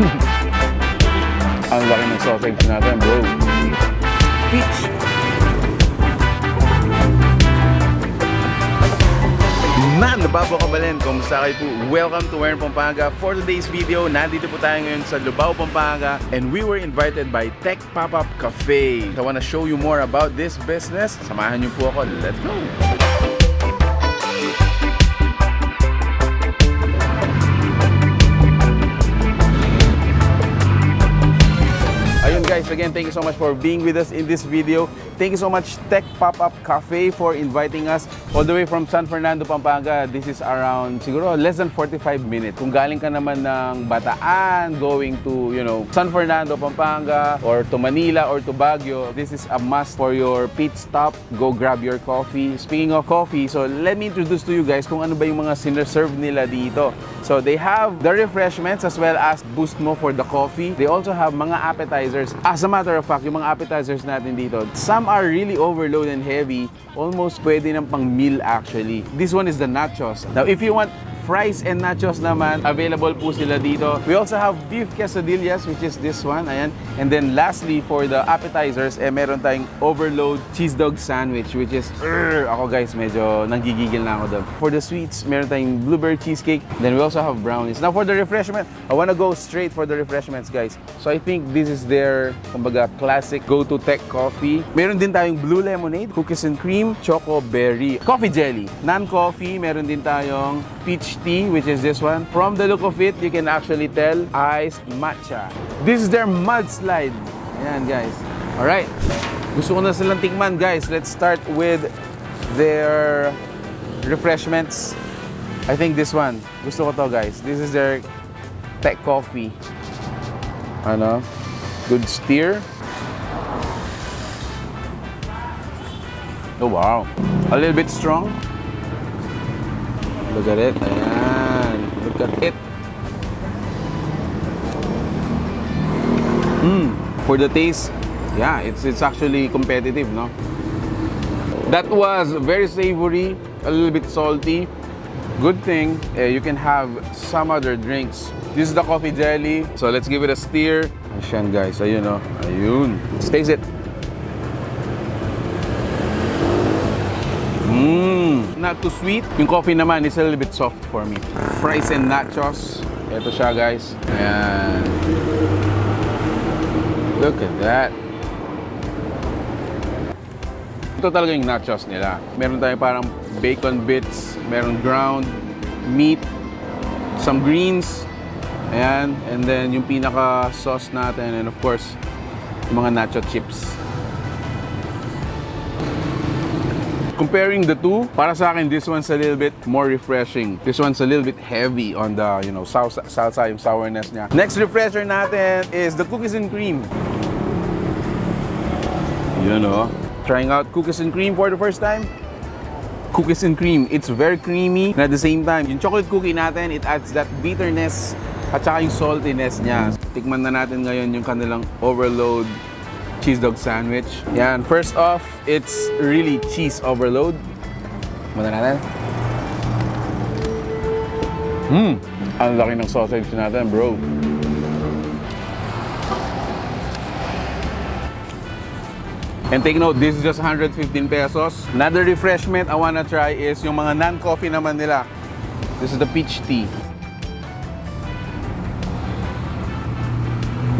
Ang laki ng sausage natin, bro. Peach. Man, Lubao Kabalin, kumusta kayo po? Welcome to Pampanga. For today's video, nandito po tayo ngayon sa Lubao Pampanga and we were invited by Tech Pop-Up Cafe. I wanna show you more about this business. Samahan niyo po ako. Let's go! Ayun guys, again, thank you so much for being with us in this video. Thank you so much Tech Pop-Up Cafe for inviting us all the way from San Fernando, Pampanga. This is around siguro less than 45 minutes. Kung galing ka naman ng Bataan, going to, San Fernando, Pampanga, or to Manila or to Baguio, this is a must for your pit stop. Go grab your coffee. Speaking of coffee, so let me introduce to you guys kung ano ba yung mga sinerserve nila dito. So they have the refreshments as well as boost mo for the coffee. They also have mga appetizers. As a matter of fact, yung mga appetizers natin dito, some are really overloaded and heavy. Almost pwede ng pang meal actually. This one is the nachos. Now, if you want fries and nachos naman, available po sila dito. We also have beef quesadillas, which is this one. Ayan. And then lastly, for the appetizers, meron tayong overload cheese dog sandwich, which is, ako guys, medyo nanggigigil na ako doon. For the sweets, meron tayong blueberry cheesecake. Then we also have brownies. Now for the refreshment, I wanna go straight for the refreshments, guys. So I think this is their, kumbaga, classic go-to tech coffee. Meron din tayong blue lemonade, cookies and cream, choco berry, coffee jelly. Non-coffee, meron din tayong peach tea, which is this one. From the look of it, you can actually tell iced matcha. This is their mudslide. Ayan guys. Alright. Gusto ko na silang tikman guys. Let's start with their refreshments. I think this one. Gusto ko to guys. This is their tech coffee. Ano? Good steer. Oh wow. A little bit strong. Look at it. Ayan. Look at it. For the taste, yeah, it's actually competitive, no? That was very savory, a little bit salty. Good thing, you can have some other drinks. This is the coffee jelly. So let's give it a steer. Ayan guys, ayun o. Ayun. Let's taste it. Not too sweet. Yung coffee naman is a little bit soft for me. Fries and nachos. Ito siya guys. Ayan. Look at that. Ito talaga yung nachos nila. Meron tayong parang bacon bits, meron ground meat, some greens. Ayan. And then yung pinaka sauce natin and of course, yung mga nacho chips. Comparing the two, para sa akin, this one's a little bit more refreshing. This one's a little bit heavy on the, salsa, yung sourness niya. Next refresher natin is the cookies and cream. Trying out cookies and cream for the first time. Cookies and cream, it's very creamy. And at the same time, yung chocolate cookie natin, it adds that bitterness at saka yung saltiness niya. Tikman na natin ngayon yung kanilang overload cheese dog sandwich. Yan, first off, it's really cheese overload. Muna natin. Ang laki ng sausage natin, bro. And take note, this is just 115 pesos. Another refreshment I wanna try is yung mga non-coffee naman nila. This is the peach tea.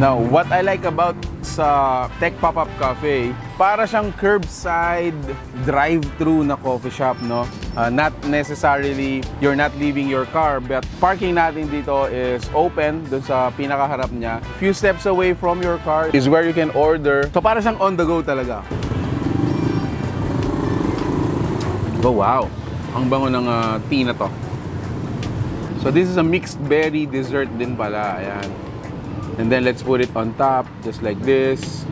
Now, what I like about sa Tech Pop-Up Cafe, para siyang curbside drive-thru na coffee shop, no? Not necessarily you're not leaving your car, but parking natin dito is open dun sa pinakaharap niya. Few steps away from your car is where you can order. So para siyang on the go talaga. Oh wow, ang bango ng tea na to. So this is a mixed berry dessert din pala, ayan. And then let's put it on top, just like this.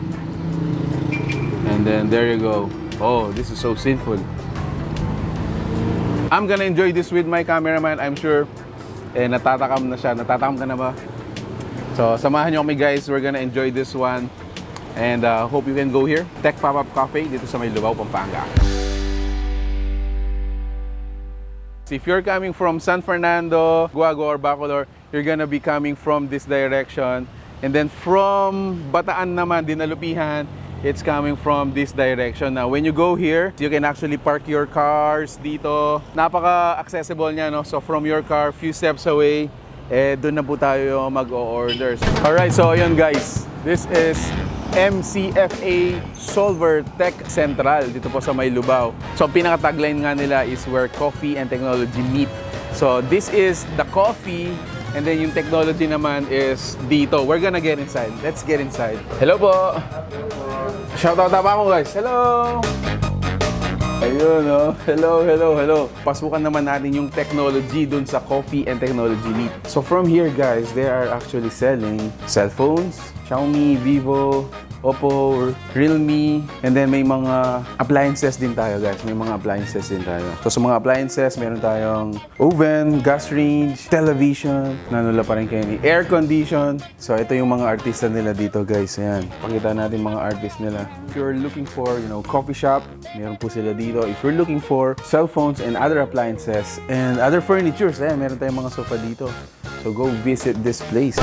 And then there you go. Oh, this is so sinful. I'm gonna enjoy this with my cameraman, I'm sure. Natatakam na siya. Natatakam ka na ba? So, samahan nyo kami guys. We're gonna enjoy this one. And hope you can go here. Tech Pop-Up Cafe dito sa may Lubao, Pampanga. If you're coming from San Fernando, Guago, or Bacolor, you're gonna be coming from this direction. And then from Bataan naman, Dinalupihan, it's coming from this direction. Now, when you go here, you can actually park your cars dito. Napaka-accessible niya, no? So, from your car, few steps away, doon na po tayo mag-o-orders. Alright, so ayun guys. This is MCFASOLVER Tech Central dito po sa may Lubao. So, ang pinaka-tagline nga nila is where coffee and technology meet. So, this is the coffee. And then yung technology naman is dito. We're gonna get inside. Let's get inside. Hello po! Shoutout na pa mo guys. Hello! Ayun, oh. Hello, hello, hello. Pasukan naman natin yung technology dun sa coffee and technology meet. So from here guys, they are actually selling cellphones, Xiaomi, Vivo, Oppo, Realme, and then may mga appliances din tayo guys. May mga appliances din tayo. So sa mga appliances, meron tayong oven, gas range, television, nanula pa rin kayo ni air condition. So ito yung mga artista nila dito guys. Ayan, pakita natin mga artist nila. If you're looking for, coffee shop, meron po sila dito. If you're looking for cell phones and other appliances and other furnitures, ayan, meron tayong mga sofa dito. So go visit this place.